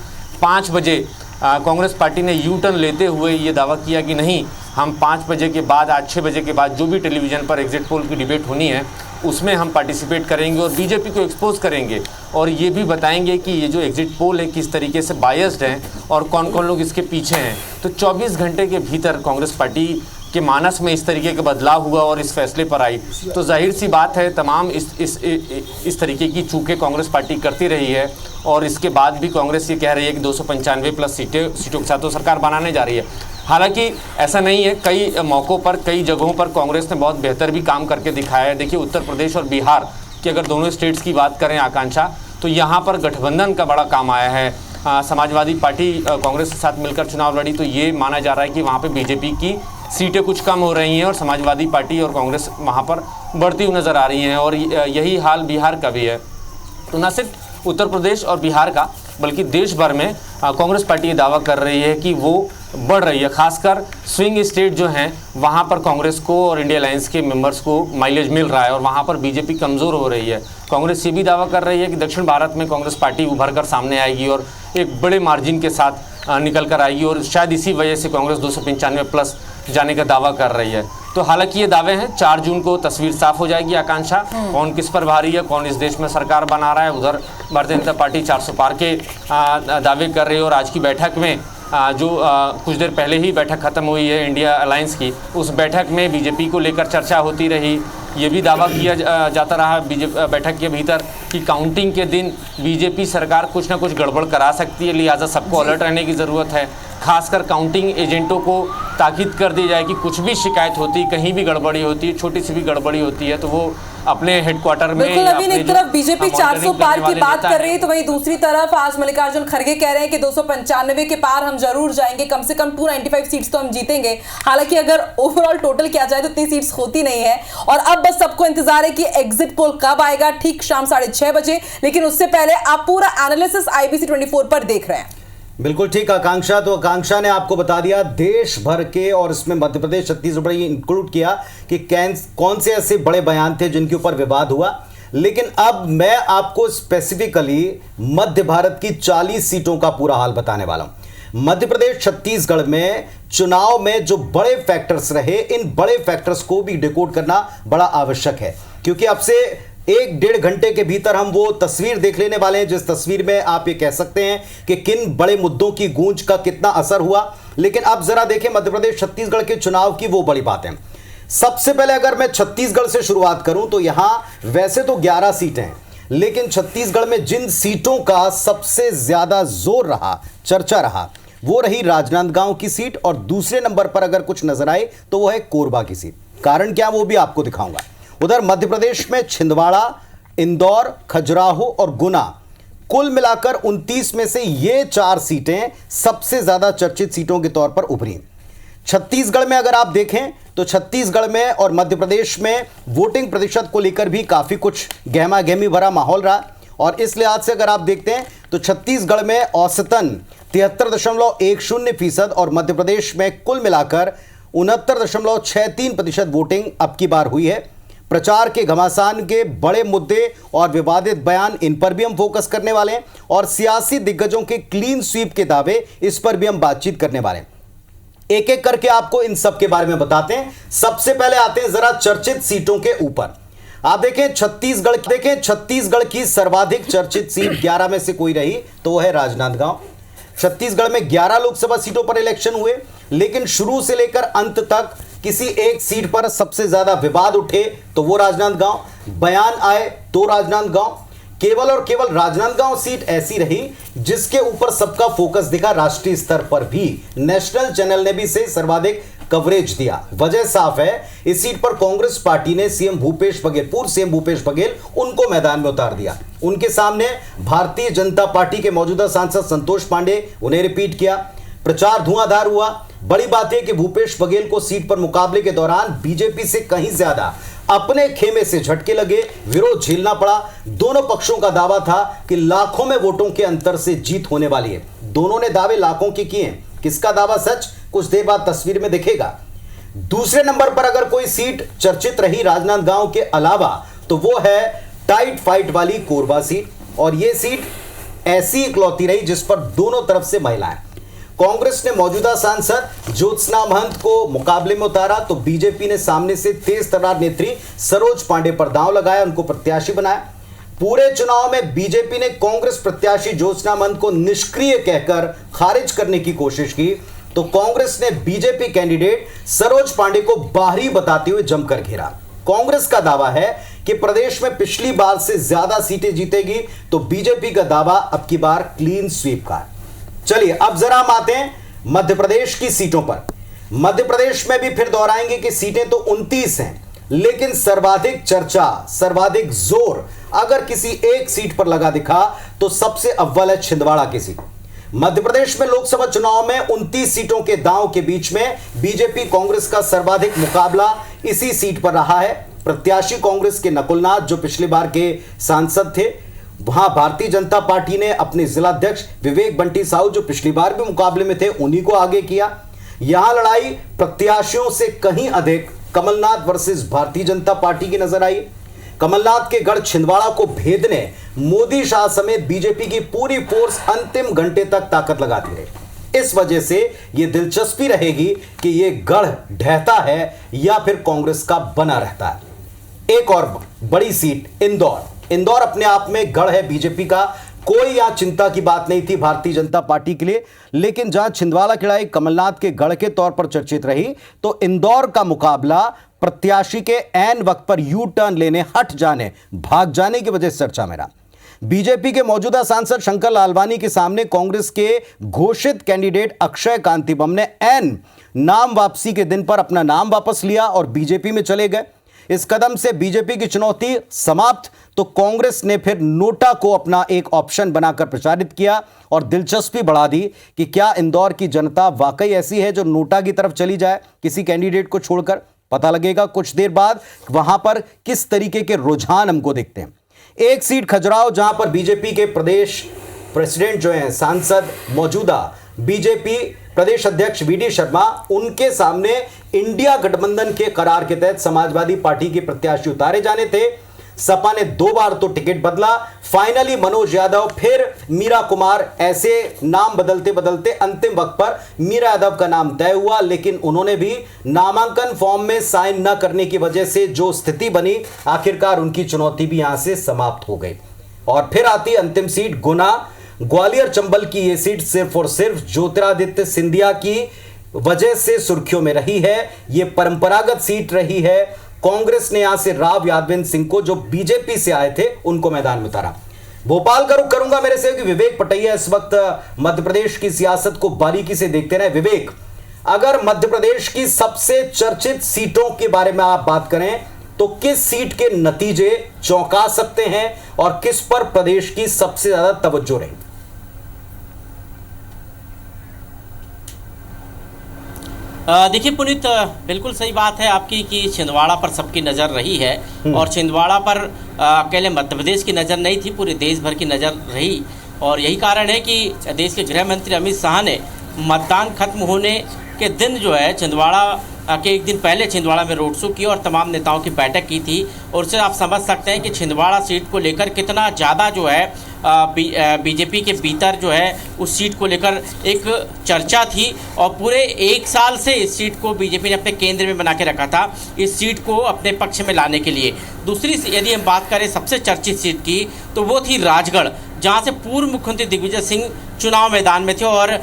5 बजे कांग्रेस पार्टी ने यू टर्न लेते हुए ये दावा किया कि नहीं, हम 5 बजे के बाद, आज 6 बजे के बाद जो भी टेलीविज़न पर एग्जिट पोल की डिबेट होनी है उसमें हम पार्टिसिपेट करेंगे और बीजेपी को एक्सपोज करेंगे और ये भी बताएंगे कि ये जो एग्जिट पोल है किस तरीके से बायस्ड हैं और कौन कौन लोग इसके पीछे हैं। तो 24 घंटे के भीतर कांग्रेस पार्टी के मानस में इस तरीके का बदलाव हुआ और इस फैसले पर आई। तो जाहिर सी बात है तमाम इस तरीके की चूकें कांग्रेस पार्टी करती रही है और इसके बाद भी कांग्रेस ये कह रही है कि 295 प्लस सीटों के साथ तो सरकार बनाने जा रही है। हालांकि ऐसा नहीं है, कई मौक़ों पर, कई जगहों पर कांग्रेस ने बहुत बेहतर भी काम करके दिखाया है। देखिए, उत्तर प्रदेश और बिहार की अगर दोनों स्टेट्स की बात करें आकांक्षा, तो यहाँ पर गठबंधन का बड़ा काम आया है। समाजवादी पार्टी कांग्रेस के साथ मिलकर चुनाव लड़ी तो ये माना जा रहा है कि वहाँ पर बीजेपी की सीटें कुछ कम हो रही हैं और समाजवादी पार्टी और कांग्रेस वहाँ पर बढ़ती हुई नज़र आ रही हैं। और यही हाल बिहार का भी है। तो न सिर्फ उत्तर प्रदेश और बिहार का बल्कि देश भर में कांग्रेस पार्टी ये दावा कर रही है कि वो बढ़ रही है। खासकर स्विंग स्टेट जो हैं वहाँ पर कांग्रेस को और इंडिया अलायंस के मेंबर्स को माइलेज मिल रहा है और वहाँ पर बीजेपी कमज़ोर हो रही है। कांग्रेस ये भी दावा कर रही है कि दक्षिण भारत में कांग्रेस पार्टी उभर कर सामने आएगी और एक बड़े मार्जिन के साथ निकल कर आएगी और शायद इसी वजह से कांग्रेस 295 प्लस जाने का दावा कर रही है। तो हालांकि ये दावे हैं, 4 जून को तस्वीर साफ हो जाएगी आकांक्षा, कौन किस पर भारी है, कौन इस देश में सरकार बना रहा है। उधर भारतीय जनता पार्टी 400 पार के दावे कर रही है और आज की बैठक में जो कुछ देर पहले ही बैठक खत्म हुई है इंडिया अलायंस की, उस बैठक में बीजेपी को लेकर चर्चा होती रही। ये भी दावा किया जाता रहा बैठक के भीतर कि काउंटिंग के दिन बीजेपी सरकार कुछ ना कुछ गड़बड़ करा सकती है, लिहाजा सबको अलर्ट रहने की ज़रूरत है। खासकर काउंटिंग एजेंटों को ताकीद कर दी जाए कि कुछ भी शिकायत होती, कहीं भी गड़बड़ी होती है, छोटी सी भी गड़बड़ी होती है तो वो अपने हेडक्वार्टर में। बिल्कुल नवीन, एक तरफ बीजेपी 400 पार की बात कर रही है तो वहीं दूसरी तरफ आज मल्लिकार्जुन खड़गे कह रहे हैं कि 295 के पार हम जरूर जाएंगे, कम से कम 295 सीट्स तो हम जीतेंगे। हालांकि अगर ओवरऑल टोटल किया जाए तो इतनी सीट्स होती नहीं है और अब बस सबको इंतजार है कि एग्जिट पोल कब आएगा, ठीक शाम 6:30 बजे। लेकिन उससे पहले आप पूरा एनालिसिस IBC 24 पर देख रहे हैं। बिल्कुल ठीक आकांक्षा। तो आकांक्षा ने आपको बता दिया देश भर के और इसमें मध्य प्रदेश, छत्तीसगढ़ इंक्लूड किया कि कौन से ऐसे बड़े बयान थे जिनके ऊपर विवाद हुआ। लेकिन अब मैं आपको स्पेसिफिकली मध्य भारत की 40 सीटों का पूरा हाल बताने वाला हूं। मध्य प्रदेश, छत्तीसगढ़ में चुनाव में जो बड़े फैक्टर्स रहे, इन बड़े फैक्टर्स को भी डिकोड करना बड़ा आवश्यक है, क्योंकि अब से 1-1.5 घंटे के भीतर हम वो तस्वीर देख लेने वाले हैं जिस तस्वीर में आप ये कह सकते हैं कि किन बड़े मुद्दों की गूंज का कितना असर हुआ। लेकिन अब जरा देखें मध्य प्रदेश, छत्तीसगढ़ के चुनाव की वो बड़ी बात है। सबसे पहले अगर मैं छत्तीसगढ़ से शुरुआत करूं तो यहां वैसे तो 11 सीटें हैं, लेकिन छत्तीसगढ़ में जिन सीटों का सबसे ज्यादा जोर रहा, चर्चा रहा, वो रही राजनांदगांव की सीट, और दूसरे नंबर पर अगर कुछ नजर आए तो वो है कोरबा की सीट। कारण क्या, वो भी आपको दिखाऊंगा। उधर मध्य प्रदेश में छिंदवाड़ा, इंदौर, खजुराहो और गुना, कुल मिलाकर 29 में से ये 4 सीटें सबसे ज्यादा चर्चित सीटों के तौर पर उभरी। छत्तीसगढ़ में अगर आप देखें तो छत्तीसगढ़ में और मध्य प्रदेश में वोटिंग प्रतिशत को लेकर भी काफी कुछ गहमा गहमी भरा माहौल रहा, और इस लिहाज से अगर आप देखते हैं तो छत्तीसगढ़ में औसतन 73.10% और मध्य प्रदेश में कुल मिलाकर 69.63% वोटिंग अब की बार हुई है। प्रचार के घमासान के बड़े मुद्दे और विवादित बयान, इन पर भी हम फोकस करने वाले हैं, और सियासी दिग्गजों के क्लीन स्वीप के दावे, इस पर भी हम बातचीत करने वाले हैं। एक एक करके आपको इन सब के बारे में बताते हैं। सबसे पहले आते हैं जरा चर्चित सीटों के ऊपर। आप देखें छत्तीसगढ़ की सर्वाधिक चर्चित सीट 11 में से कोई रही तो वो है राजनांदगांव। छत्तीसगढ़ में 11 लोकसभा सीटों पर इलेक्शन हुए, लेकिन शुरू से लेकर अंत तक किसी एक सीट पर सबसे ज्यादा विवाद उठे तो वो राजनांदगांव, बयान आए तो राजनांदगांव। केवल और केवल राजनांदगांव सीट ऐसी रही जिसके ऊपर सबका फोकस दिखा, राष्ट्रीय स्तर पर भी नेशनल चैनल ने भी इसे सर्वाधिक कवरेज दिया। वजह साफ है, इस सीट पर कांग्रेस पार्टी ने सीएम भूपेश बघेल, पूर्व सीएम भूपेश बघेल, उनको मैदान में उतार दिया। उनके सामने भारतीय जनता पार्टी के मौजूदा सांसद संतोष पांडे, उन्हें रिपीट किया। प्रचार धुआंधार हुआ। बड़ी बात है कि भूपेश बघेल को सीट पर मुकाबले के दौरान बीजेपी से कहीं ज्यादा अपने खेमे से झटके लगे, विरोध झेलना पड़ा। दोनों पक्षों का दावा था कि लाखों में वोटों के अंतर से जीत होने वाली है। दोनों ने दावे लाखों के किए। किसका दावा सच, कुछ देर बाद तस्वीर में दिखेगा। दूसरे नंबर पर अगर कोई सीट चर्चित रही राजनांदगांव के अलावा तो वो है टाइट फाइट वाली कोरबा सीट, और यह सीट ऐसी इकलौती रही जिस पर दोनों तरफ से महिलाएं। कांग्रेस ने मौजूदा सांसद ज्योत्सना महंत को मुकाबले में उतारा तो बीजेपी ने सामने से तेज तर्रार नेत्री सरोज पांडे पर दांव लगाया, उनको प्रत्याशी बनाया। पूरे चुनाव में बीजेपी ने कांग्रेस प्रत्याशी ज्योत्सना महंत को निष्क्रिय कहकर खारिज करने की कोशिश की तो कांग्रेस ने बीजेपी कैंडिडेट सरोज पांडे को बाहरी बताते हुए जमकर घेरा। कांग्रेस का दावा है कि प्रदेश में पिछली बार से ज्यादा सीटें जीतेगी, तो बीजेपी का दावा अब की बार क्लीन स्वीप का। चलिए अब जरा हम आते हैं मध्य प्रदेश की सीटों पर। मध्य प्रदेश में भी फिर दोहराएंगे कि सीटें तो 29 हैं, लेकिन सर्वाधिक चर्चा, सर्वाधिक जोर अगर किसी एक सीट पर लगा दिखा तो सबसे अव्वल है छिंदवाड़ा की सीट। मध्य प्रदेश में लोकसभा चुनाव में 29 सीटों के दांव के बीच में बीजेपी कांग्रेस का सर्वाधिक मुकाबला इसी सीट पर रहा है। प्रत्याशी कांग्रेस के नकुलनाथ, जो पिछली बार के सांसद थे, वहां भारतीय जनता पार्टी ने अपने जिलाध्यक्ष विवेक बंटी साहू, जो पिछली बार भी मुकाबले में थे, उन्हीं को आगे किया। यहां लड़ाई प्रत्याशियों से कहीं अधिक कमलनाथ वर्सेस भारतीय जनता पार्टी की नजर आई। कमलनाथ के गढ़ छिंदवाड़ा को भेदने मोदी शाह समेत बीजेपी की पूरी फोर्स अंतिम घंटे तक ताकत लगाती रही। इस वजह से यह दिलचस्पी रहेगी कि यह गढ़ ढहता है या फिर कांग्रेस का बना रहता है। एक और बड़ी सीट इंदौर अपने आप में गढ़ है बीजेपी का, कोई यहां चिंता की बात नहीं थी भारतीय जनता पार्टी के लिए। लेकिन जहां छिंदवाड़ा की लड़ाई कमलनाथ के गढ़ के तौर पर चर्चित रही, तो इंदौर का मुकाबला प्रत्याशी के ऐन वक्त पर यू टर्न लेने, हट जाने, भाग जाने की वजह से चर्चा में रहा। बीजेपी के मौजूदा सांसद शंकर लालवानी के सामने कांग्रेस के घोषित कैंडिडेट अक्षय कांतिबम ने ऐन नाम वापसी के दिन पर अपना नाम वापस लिया और बीजेपी में चले गए। इस कदम से बीजेपी की चुनौती समाप्त, तो कांग्रेस ने फिर नोटा को अपना एक ऑप्शन बनाकर प्रचारित किया और दिलचस्पी बढ़ा दी कि क्या इंदौर की जनता वाकई ऐसी है जो नोटा की तरफ चली जाए किसी कैंडिडेट को छोड़कर। पता लगेगा कुछ देर बाद वहां पर किस तरीके के रुझान हमको दिखते हैं। एक सीट खजुराहो, जहां पर बीजेपी के प्रदेश प्रेसिडेंट जो हैं, सांसद मौजूदा बीजेपी प्रदेश अध्यक्ष वीडी शर्मा, उनके सामने इंडिया गठबंधन के करार के तहत समाजवादी पार्टी के प्रत्याशी उतारे जाने थे। सपा ने 2 बार तो टिकट बदला, फाइनली मनोज यादव फिर मीरा कुमार, ऐसे नाम बदलते बदलते अंतिम वक्त पर मीरा यादव का नाम तय हुआ। लेकिन उन्होंने भी नामांकन फॉर्म में साइन न करने की वजह से जो स्थिति बनी, आखिरकार उनकी चुनौती भी यहां से समाप्त हो गई। और फिर आती अंतिम सीट गुना, ग्वालियर चंबल की यह सीट सिर्फ और सिर्फ ज्योतिरादित्य सिंधिया की वजह से सुर्खियों में रही है। यह परंपरागत सीट रही है। कांग्रेस ने यहां से राव यादवेंद्र सिंह को, जो बीजेपी से आए थे, उनको मैदान में उतारा। भोपाल का रुख करूंगा मेरे से कि विवेक पटैया इस वक्त मध्य प्रदेश की सियासत को बारीकी से देखते रहे। विवेक, अगर मध्य प्रदेश की सबसे चर्चित सीटों के बारे में आप बात करें तो किस सीट के नतीजे चौंका सकते हैं और किस पर प्रदेश की सबसे ज्यादा तवज्जो रहेगी? देखिए पुनीत, बिल्कुल सही बात है आपकी कि छिंदवाड़ा पर सबकी नज़र रही है और छिंदवाड़ा पर अकेले मध्य प्रदेश की नज़र नहीं थी, पूरे देश भर की नज़र रही। और यही कारण है कि देश के गृह मंत्री अमित शाह ने मतदान खत्म होने के दिन जो है छिंदवाड़ा के एक दिन पहले छिंदवाड़ा में रोड शो किया और तमाम नेताओं की बैठक की थी। और उससे आप समझ सकते हैं कि छिंदवाड़ा सीट को लेकर कितना ज़्यादा जो है बीजेपी के भीतर जो है उस सीट को लेकर एक चर्चा थी और पूरे एक साल से इस सीट को बीजेपी ने अपने केंद्र में बना के रखा था, इस सीट को अपने पक्ष में लाने के लिए। दूसरी यदि हम बात करें सबसे चर्चित सीट की तो वो थी राजगढ़, जहाँ से पूर्व मुख्यमंत्री दिग्विजय सिंह चुनाव मैदान में थे और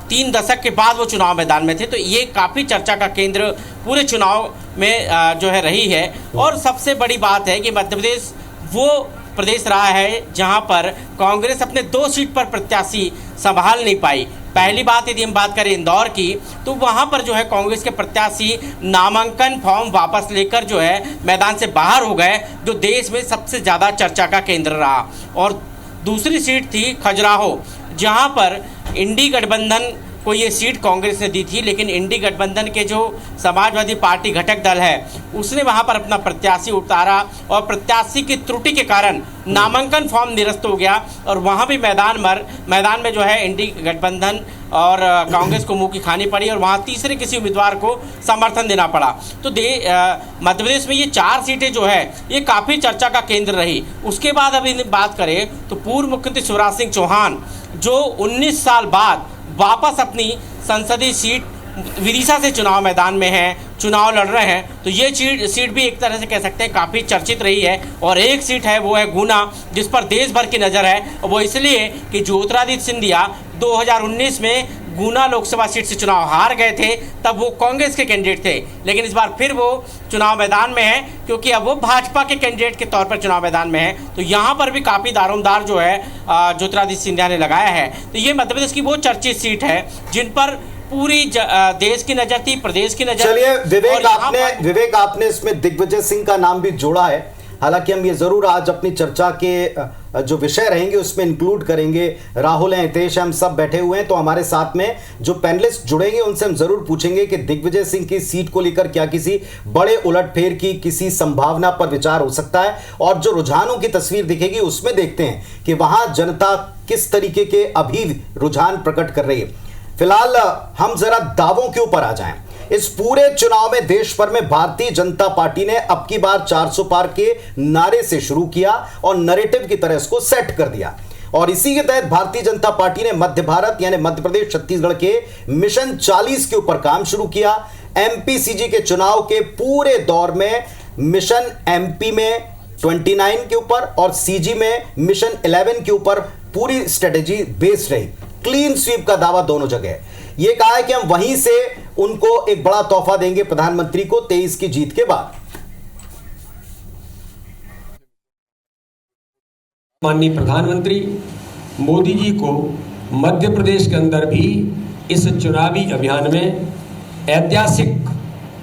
3 दशक के बाद वो चुनाव मैदान में थे। तो ये काफ़ी चर्चा का केंद्र पूरे चुनाव में जो है रही है। और सबसे बड़ी बात है कि मध्य प्रदेश वो प्रदेश रहा है जहां पर कांग्रेस अपने 2 सीट पर प्रत्याशी संभाल नहीं पाई। पहली बात यदि हम बात करें इंदौर की तो वहां पर जो है कांग्रेस के प्रत्याशी नामांकन फॉर्म वापस लेकर जो है मैदान से बाहर हो गए, जो देश में सबसे ज़्यादा चर्चा का केंद्र रहा। और दूसरी सीट थी खजुराहो, जहां पर इंडी गठबंधन को ये सीट कांग्रेस ने दी थी, लेकिन इंडी गठबंधन के जो समाजवादी पार्टी घटक दल है उसने वहां पर अपना प्रत्याशी उतारा और प्रत्याशी की त्रुटि के कारण नामांकन फॉर्म निरस्त हो गया और वहां भी मैदान में जो है इंडी गठबंधन और कांग्रेस को मुंह की खानी पड़ी और वहां तीसरे किसी उम्मीदवार को समर्थन देना पड़ा। तो मध्य प्रदेश में ये 4 सीटें जो है ये काफ़ी चर्चा का केंद्र रही। उसके बाद अभी बात करें तो पूर्व मुख्यमंत्री शिवराज सिंह चौहान जो 19 साल बाद वापस अपनी संसदीय सीट विदिशा से चुनाव मैदान में हैं, चुनाव लड़ रहे हैं, तो ये सीट भी एक तरह से कह सकते हैं काफ़ी चर्चित रही है। और एक सीट है वो है गुना, जिस पर देश भर की नज़र है। वो इसलिए कि ज्योतिरादित्य सिंधिया 2019 में गुना लोकसभा सीट से चुनाव हार गए थे, तब वो कांग्रेस के कैंडिडेट थे, लेकिन इस बार फिर वो चुनाव मैदान में है क्योंकि अब वो भाजपा के कैंडिडेट के तौर पर चुनाव मैदान में है। तो यहाँ पर भी काफ़ी दारोमदार जो है ज्योतिरादित्य सिंधिया ने लगाया है। तो ये मध्य प्रदेश की वो चर्चित सीट है जिन पर पूरी देश की नजर थी, प्रदेश की नजर। चलिए विवेक, आपने इसमें दिग्विजय सिंह का नाम भी जोड़ा है। हालांकि हम ये जरूर आज अपनी चर्चा के जो विषय रहेंगे उसमें इंक्लूड करेंगे। राहुल हैं, हितेश, हम सब बैठे हुए हैं, तो हमारे साथ में जो पैनलिस्ट जुड़ेंगे उनसे हम जरूर पूछेंगे कि दिग्विजय सिंह की सीट को लेकर क्या किसी बड़े उलटफेर की किसी संभावना पर विचार हो सकता है, और जो रुझानों की तस्वीर दिखेगी उसमें देखते हैं कि वहां जनता किस तरीके के अभी रुझान प्रकट कर रही है। फिलहाल हम जरा दावों के ऊपर आ जाएं। इस पूरे चुनाव में देश भर में भारतीय जनता पार्टी ने अब की बार 400 पार के नारे से शुरू किया और नैरेटिव की तरह इसको सेट कर दिया। और इसी के तहत भारतीय जनता पार्टी ने मध्य भारत यानी मध्य प्रदेश छत्तीसगढ़ के मिशन 40 के ऊपर काम शुरू किया। एमपी सीजी के चुनाव के पूरे दौर में मिशन एमपी में 29 के ऊपर और सीजी में मिशन 11 के ऊपर पूरी स्ट्रेटेजी बेस्ड रही। क्लीन स्वीप का दावा दोनों जगह। यह कहा है कि हम वहीं से उनको एक बड़ा तोहफा देंगे प्रधानमंत्री को 23 की जीत के बाद। माननीय प्रधानमंत्री मोदी जी को मध्य प्रदेश के अंदर भी इस चुनावी अभियान में ऐतिहासिक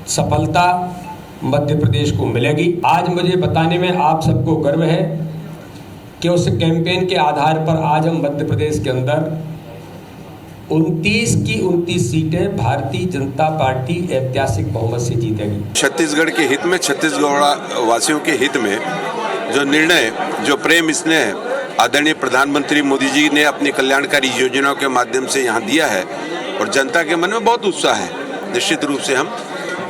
सफलता मध्य प्रदेश को मिलेगी। आज मुझे बताने में आप सबको गर्व है कि उस कैंपेन के आधार पर आज हम मध्य प्रदेश के अंदर 29 की 29 सीटें भारतीय जनता पार्टी ऐतिहासिक बहुमत से जीतेगी। छत्तीसगढ़ के हित में, छत्तीसगढ़ वासियों के हित में जो निर्णय, जो प्रेम स्नेह आदरणीय प्रधानमंत्री मोदी जी ने अपनी कल्याणकारी योजनाओं के माध्यम से यहाँ दिया है और जनता के मन में बहुत उत्साह है। निश्चित रूप से हम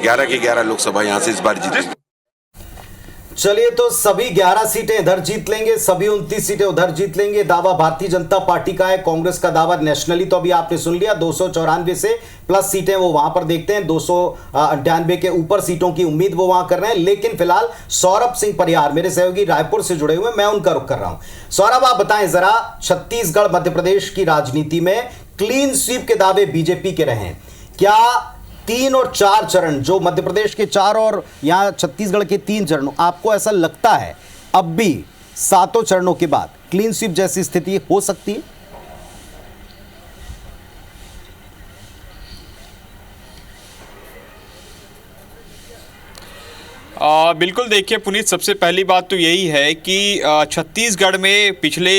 11 की 11 लोकसभा यहाँ से इस बार जीतेंगे। चलिए, तो सभी 11 सीटें इधर जीत लेंगे, सभी 29 सीटें उधर जीत लेंगे। दावा भारतीय जनता पार्टी का है। कांग्रेस का दावा नेशनली तो अभी आपने सुन लिया, 294 से प्लस सीटें वो वहां पर देखते हैं, 298 के ऊपर सीटों की उम्मीद वो वहां कर रहे हैं। लेकिन फिलहाल सौरभ सिंह परिहार मेरे सहयोगी रायपुर से जुड़े हुए, मैं उनका रुख कर रहा हूं। सौरभ, आप बताएं जरा, छत्तीसगढ़ मध्य प्रदेश की राजनीति में क्लीन स्वीप के दावे बीजेपी के रहे हैं, क्या 3 और 4 चरण, जो मध्य प्रदेश के 4 और यहां छत्तीसगढ़ के 3 चरण, आपको ऐसा लगता है अब भी 7 चरणों के बाद क्लीन स्वीप जैसी स्थिति हो सकती है? बिल्कुल, देखिए पुनीत, सबसे पहली बात तो यही है कि छत्तीसगढ़ में पिछले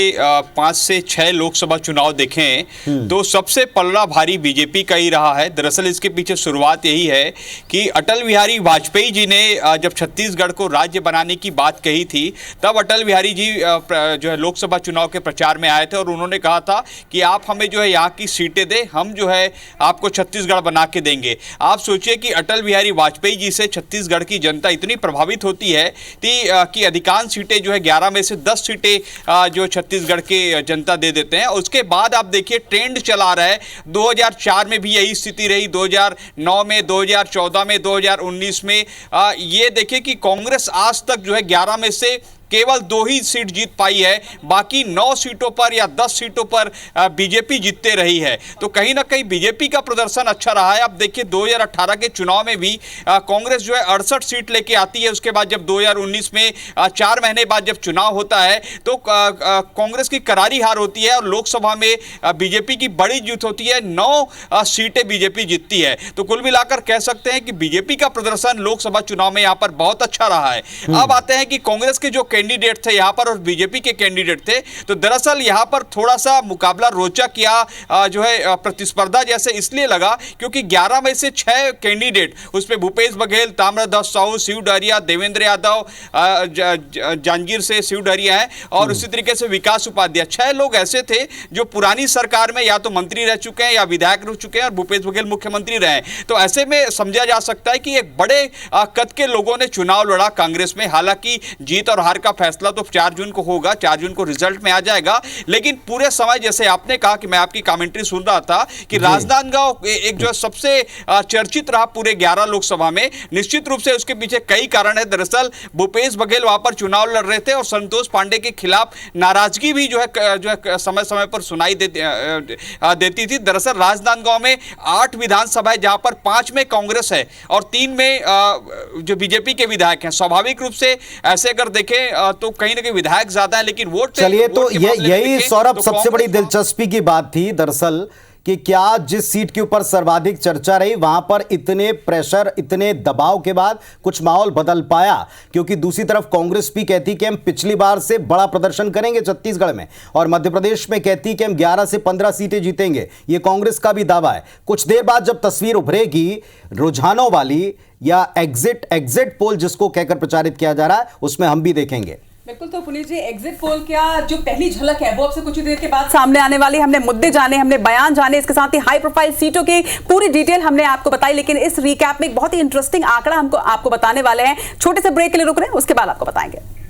5 से 6 लोकसभा चुनाव देखें तो सबसे पलड़ा भारी बीजेपी का ही रहा है। दरअसल इसके पीछे शुरुआत यही है कि अटल बिहारी वाजपेयी जी ने जब छत्तीसगढ़ को राज्य बनाने की बात कही थी, तब अटल बिहारी जी जो है लोकसभा चुनाव के प्रचार में आए थे और उन्होंने कहा था कि आप हमें जो है यहाँ की सीटें दें, हम जो है आपको छत्तीसगढ़ बना के देंगे। आप सोचिए कि अटल बिहारी वाजपेयी जी से छत्तीसगढ़ की जनता इतनी प्रभावित होती है कि अधिकांश सीटें जो है 11 में से 10 सीटें जो छत्तीसगढ़ के जनता दे देते हैं। उसके बाद आप देखिए ट्रेंड चला रहा है, 2004 में भी यही स्थिति रही, 2009 में, 2014 में, 2019 में। ये देखिए कि कांग्रेस आज तक जो है 11 में से केवल 2 ही सीट जीत पाई है, बाकी 9 सीटों पर या 10 सीटों पर बीजेपी जीतते रही है। तो कहीं ना कहीं बीजेपी का प्रदर्शन अच्छा रहा है। अब देखिए 2018 के चुनाव में भी कांग्रेस जो है 68 सीट लेके आती है। उसके बाद जब 2019 में 4 महीने बाद जब चुनाव होता है तो कांग्रेस की करारी हार होती है और लोकसभा में बीजेपी की बड़ी जीत होती है, 9 सीटें बीजेपी जीतती है। तो कुल मिलाकर कह सकते हैं कि बीजेपी का प्रदर्शन लोकसभा चुनाव में यहाँ पर बहुत अच्छा रहा है। अब आते हैं कि कांग्रेस के जो कैंडिडेट थे यहाँ पर और बीजेपी के कैंडिडेट थे, तो दरअसल यहाँ पर थोड़ा सा मुकाबला रोचक या जो है प्रतिस्पर्धा जैसे इसलिए लगा क्योंकि 11 में से 6 कैंडिडेट, उसमें भूपेश बघेल, ताम्रध्वज साहू, शिव डहरिया, देवेंद्र यादव, जांजगीर से शिव डहरिया है और उसी तरीके से विकास उपाध्याय, 6 लोग ऐसे थे जो पुरानी सरकार में या तो मंत्री रह चुके हैं या विधायक रह चुके हैं और भूपेश बघेल मुख्यमंत्री रहे। तो ऐसे में समझा जा सकता है कि एक बड़े कद के लोगों ने चुनाव लड़ा कांग्रेस में। हालांकि जीत और हार का फैसला तो 4 जून को होगा, 4 जून को रिजल्ट में आ जाएगा, लेकिन पूरे समय जैसे आपने कहा कि मैं आपकी कमेंट्री सुन रहा था कि राजनांदगांव एक जो सबसे चर्चित रहा पूरे 11 लोकसभा में। निश्चित रूप से उसके पीछे कई कारण है। दरअसल भूपेश बघेल वहां पर चुनाव लड़ रहे थे और संतोष पांडे के खिलाफ नाराजगी भी जो है समय समय पर सुनाई देती थी। दरअसल राजनांदगांव में 8 विधानसभा है जहां पर 5 में कांग्रेस है और 3 में जो बीजेपी के विधायक हैं। स्वाभाविक रूप से ऐसे अगर देखें तो कहीं ना कहीं विधायक ज्यादा है लेकिन वोट चलिए, तो यही सौरभ सबसे बड़ी दिलचस्पी की बात थी दरअसल कि क्या जिस सीट के ऊपर सर्वाधिक चर्चा रही वहां पर इतने प्रेशर, इतने दबाव के बाद कुछ माहौल बदल पाया, क्योंकि दूसरी तरफ कांग्रेस भी कहती कि हम पिछली बार से बड़ा प्रदर्शन करेंगे छत्तीसगढ़ में और मध्य प्रदेश में कहती कि हम 11 से 15 सीटें जीतेंगे। ये कांग्रेस का भी दावा है। कुछ देर बाद जब तस्वीर उभरेगी रुझानों वाली या एग्जिट पोल जिसको कहकर प्रचारित किया जा रहा है, उसमें हम भी देखेंगे। बिल्कुल, तो पुनीत जी, एग्जिट पोल क्या जो पहली झलक है वो अब से कुछ देर के बाद सामने आने वाली। हमने मुद्दे जाने, हमने बयान जाने, इसके साथ ही हाई प्रोफाइल सीटों की पूरी डिटेल हमने आपको बताई, लेकिन इस रिकैप में एक बहुत ही इंटरेस्टिंग आंकड़ा हमको आपको बताने वाले हैं। छोटे से ब्रेक के लिए रुक रहे हैं, उसके बाद आपको बताएंगे।